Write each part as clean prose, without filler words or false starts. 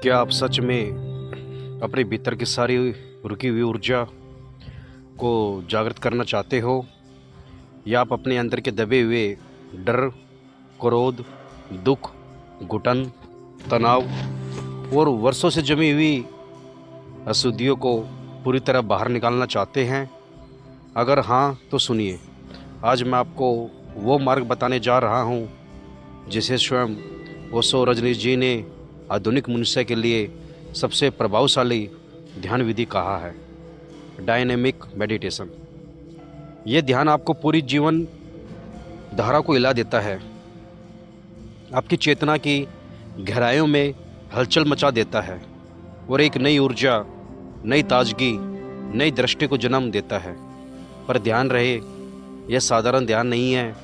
क्या आप सच में अपने भीतर की सारी रुकी हुई ऊर्जा को जागृत करना चाहते हो, या आप अपने अंदर के दबे हुए डर, क्रोध, दुख, घुटन, तनाव और वर्षों से जमी हुई अशुद्धियों को पूरी तरह बाहर निकालना चाहते हैं? अगर हाँ तो सुनिए, आज मैं आपको वो मार्ग बताने जा रहा हूँ जिसे स्वयं ओशो रजनीश जी ने आधुनिक मनुष्य के लिए सबसे प्रभावशाली ध्यान विधि कहा है, डायनेमिक मेडिटेशन। ये ध्यान आपको पूरी जीवन धारा को हिला देता है, आपकी चेतना की गहराइयों में हलचल मचा देता है और एक नई ऊर्जा, नई ताजगी, नई दृष्टि को जन्म देता है। पर ध्यान रहे, यह साधारण ध्यान नहीं है।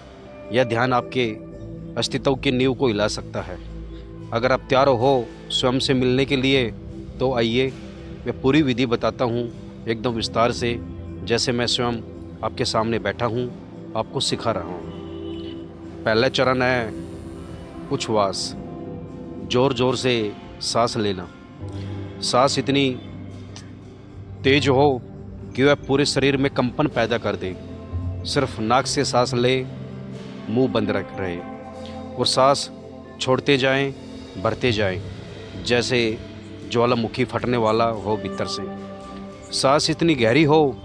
यह ध्यान आपके अस्तित्व की नींव को हिला सकता है। अगर आप तैयार हो स्वयं से मिलने के लिए तो आइए, मैं पूरी विधि बताता हूँ एकदम विस्तार से, जैसे मैं स्वयं आपके सामने बैठा हूँ, आपको सिखा रहा हूँ। पहला चरण है उच्छ्वास। ज़ोर ज़ोर से सांस लेना। सांस इतनी तेज हो कि वह पूरे शरीर में कंपन पैदा कर दे। सिर्फ नाक से सांस ले, मुंह बंद रख रहे और सांस छोड़ते जाएं, भरते जाएं, जैसे ज्वालामुखी फटने वाला हो भीतर से। सांस इतनी गहरी हो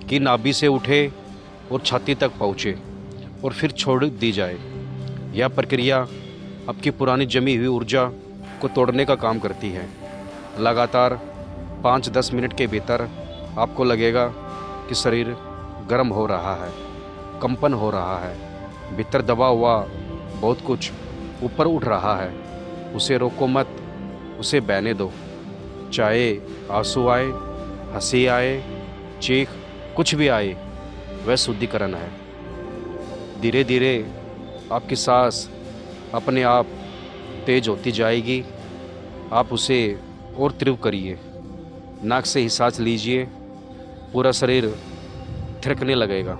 कि नाभि से उठे और छाती तक पहुँचे और फिर छोड़ दी जाए। यह प्रक्रिया आपकी पुरानी जमी हुई ऊर्जा को तोड़ने का काम करती है। लगातार 5-10 मिनट के भीतर आपको लगेगा कि शरीर गर्म हो रहा है, कंपन हो रहा है, भीतर दबा हुआ बहुत कुछ ऊपर उठ रहा है। उसे रोको मत, उसे बहने दो। चाहे आंसू आए, हंसी आए, चीख, कुछ भी आए, वह शुद्धिकरण है। धीरे धीरे आपकी सांस अपने आप तेज होती जाएगी। आप उसे और तीव्र करिए। नाक से ही सांस लीजिए, पूरा शरीर थिरकने लगेगा।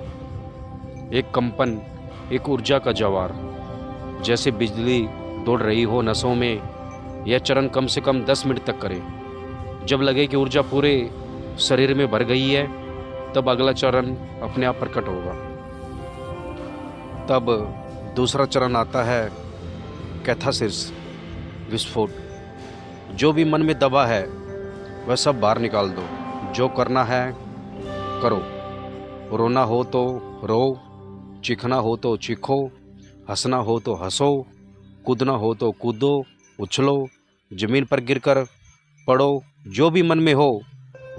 एक कंपन, एक ऊर्जा का ज्वार, जैसे बिजली दौड़ रही हो नसों में। यह चरण कम से कम 10 मिनट तक करें। जब लगे कि ऊर्जा पूरे शरीर में भर गई है, तब अगला चरण अपने आप प्रकट होगा। तब दूसरा चरण आता है कैथारसिस, विस्फोट। जो भी मन में दबा है वह सब बाहर निकाल दो। जो करना है करो। रोना हो तो रो, चीखना हो तो चीखो, हंसना हो तो हंसो, कूदना हो तो कूदो, उछलो, जमीन पर गिरकर पड़ो। जो भी मन में हो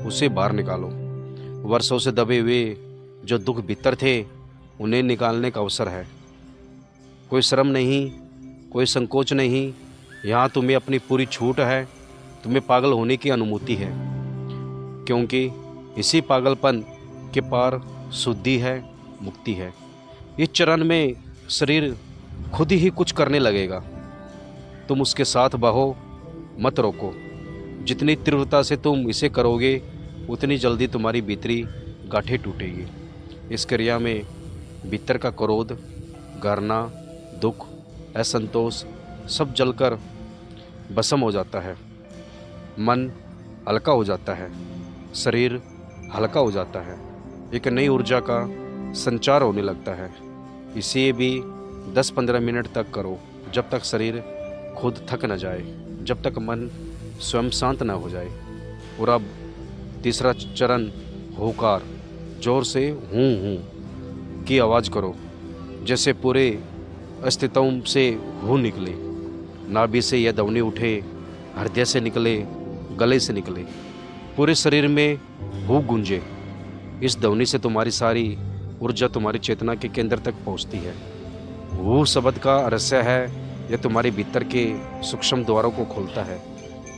उसे बाहर निकालो। वर्षों से दबे हुए जो दुख भीतर थे, उन्हें निकालने का अवसर है। कोई शर्म नहीं, कोई संकोच नहीं। यहाँ तुम्हें अपनी पूरी छूट है। तुम्हें पागल होने की अनुमति है, क्योंकि इसी पागलपन के पार शुद्धि है, मुक्ति है। इस चरण में शरीर खुद ही कुछ करने लगेगा। तुम उसके साथ बहो, मत रोको। जितनी तीव्रता से तुम इसे करोगे, उतनी जल्दी तुम्हारी भीतरी गांठें टूटेगी। इस क्रिया में भीतर का क्रोध, घृणा, दुख, असंतोष सब जलकर भस्म हो जाता है। मन हल्का हो जाता है, शरीर हल्का हो जाता है। एक नई ऊर्जा का संचार होने लगता है। इसे भी 10-15 मिनट तक करो, जब तक शरीर खुद थक न जाए, जब तक मन स्वयं शांत न हो जाए। और अब तीसरा चरण हुंकार। जोर से हूँ हूँ की आवाज़ करो, जैसे पूरे अस्तित्व से हूँ निकले। नाभि से यह ध्वनि उठे, हृदय से निकले, गले से निकले, पूरे शरीर में हूँ गूंजे। इस ध्वनि से तुम्हारी सारी ऊर्जा तुम्हारी चेतना के केंद्र तक पहुँचती है। वो शब्द का रहस्य है, यह तुम्हारे भीतर के सूक्ष्म द्वारों को खोलता है।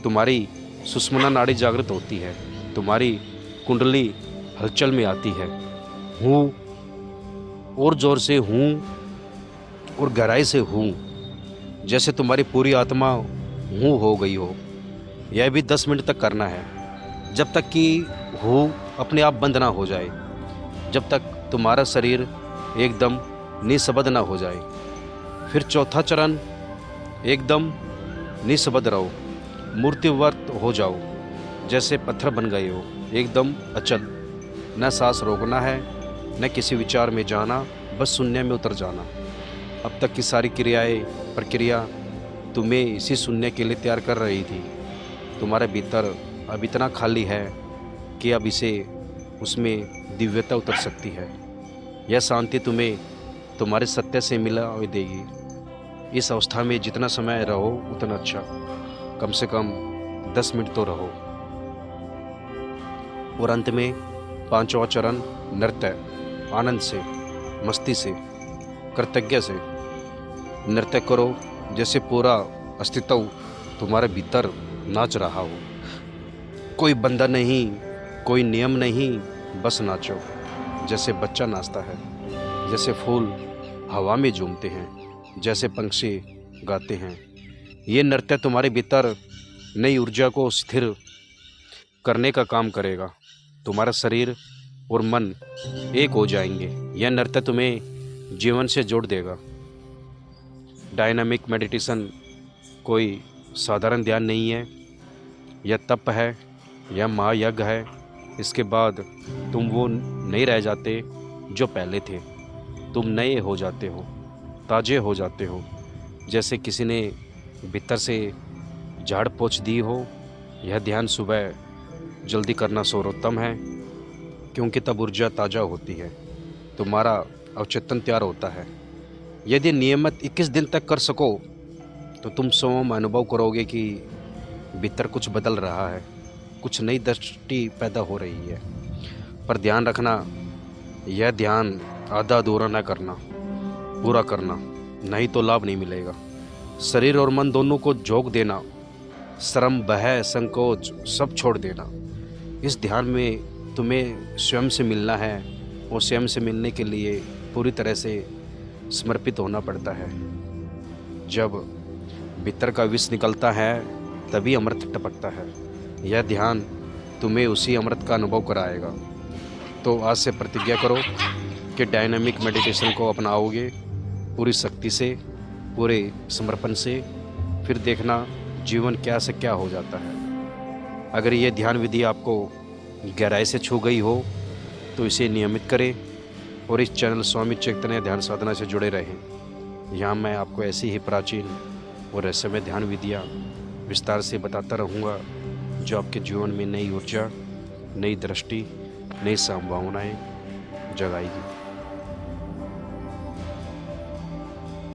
तुम्हारी सुषुम्ना नाड़ी जागृत होती है, तुम्हारी कुंडली हलचल में आती है। हूँ और जोर से हूँ और गहराई से हूँ, जैसे तुम्हारी पूरी आत्मा हूँ हो गई हो। यह भी 10 मिनट तक करना है, जब तक कि हूँ अपने आप बंद ना हो जाए, जब तक तुम्हारा शरीर एकदम निःशब्द ना हो जाए। फिर चौथा चरण, एकदम निःशब्द रहो। मूर्तिवत हो जाओ, जैसे पत्थर बन गए हो, एकदम अचल। न सांस रोकना है, न किसी विचार में जाना, बस शून्य में उतर जाना। अब तक की सारी प्रक्रिया तुम्हें इसी शून्य के लिए तैयार कर रही थी। तुम्हारे भीतर अब इतना खाली है कि अब उसमें दिव्यता उतर सकती है। यह शांति तुम्हें तुम्हारे सत्य से मिला देगी। इस अवस्था में जितना समय रहो उतना अच्छा, कम से कम 10 मिनट तो रहो। और अंत में 5वां चरण नृत्य, आनंद से, मस्ती से, कृतज्ञ से नृत्य करो, जैसे पूरा अस्तित्व तुम्हारे भीतर नाच रहा हो। कोई बंधन नहीं, कोई नियम नहीं, बस नाचो जैसे बच्चा नाचता है, जैसे फूल हवा में झूमते हैं, जैसे पंछी गाते हैं। ये नृत्य तुम्हारे भीतर नई ऊर्जा को स्थिर करने का काम करेगा। तुम्हारा शरीर और मन एक हो जाएंगे। यह नृत्य तुम्हें जीवन से जोड़ देगा। डायनामिक मेडिटेशन कोई साधारण ध्यान नहीं है, यह तप है, यह महायज्ञ है। इसके बाद तुम वो नहीं रह जाते जो पहले थे। तुम नए हो जाते हो, ताजे हो जाते हो, जैसे किसी ने भीतर से झाड़ पोंछ दी हो। यह ध्यान सुबह जल्दी करना सर्वोत्तम है, क्योंकि तब ऊर्जा ताज़ा होती है, तुम्हारा अवचेतन तैयार होता है। यदि नियमित 21 दिन तक कर सको तो तुम स्वयं अनुभव करोगे कि भीतर कुछ बदल रहा है, कुछ नई दृष्टि पैदा हो रही है। पर ध्यान रखना, यह ध्यान आधा अधूरा न करना, पूरा करना, नहीं तो लाभ नहीं मिलेगा। शरीर और मन दोनों को झोंक देना, शर्म, भय, संकोच सब छोड़ देना। इस ध्यान में तुम्हें स्वयं से मिलना है, और स्वयं से मिलने के लिए पूरी तरह से समर्पित होना पड़ता है। जब भीतर का विष निकलता है तभी अमृत टपकता है। यह ध्यान तुम्हें उसी अमृत का अनुभव कराएगा। तो आज से प्रतिज्ञा करो कि डायनामिक मेडिटेशन को अपनाओगे पूरी शक्ति से, पूरे समर्पण से, फिर देखना जीवन क्या से क्या हो जाता है। अगर ये ध्यान विधि आपको गहराई से छू गई हो तो इसे नियमित करें और इस चैनल स्वामी चैतन्य ध्यान साधना से जुड़े रहें। यहाँ मैं आपको ऐसी ही प्राचीन और रहस्यमय ध्यान विधियाँ विस्तार से बताता रहूँगा, जो आपके जीवन में नई ऊर्जा, नई दृष्टि, नई संभावनाएं जगाएगी।